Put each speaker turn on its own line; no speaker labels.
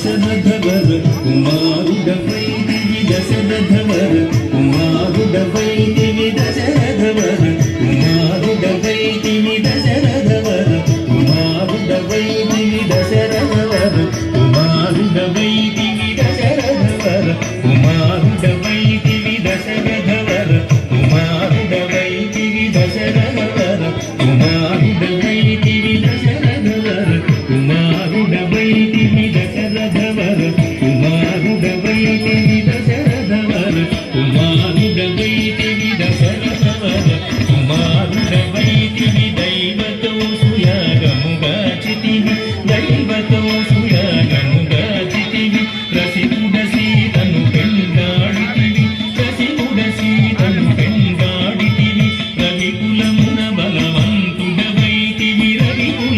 దశరథవర కుమారుడవై దివి దశరథవర కుమారుడవై దివి దశరథవర కుమారుడవై దివి దశరథవర కుమారుడవై దివి దశరథవర కుమారుడవై దివి దశరథవర కుమారుడవై దివి దశరథవర కుమారుడవై దివి దశరథవర కుమారుడవై దివి దశరథవర కుమారుడవై దివి దశరథవర కుమారుడవై దివి దశరథవర కుమారుడవై దివి దశరథవర కుమారుడవై దివి దైవతో సుయాగముగా చితివి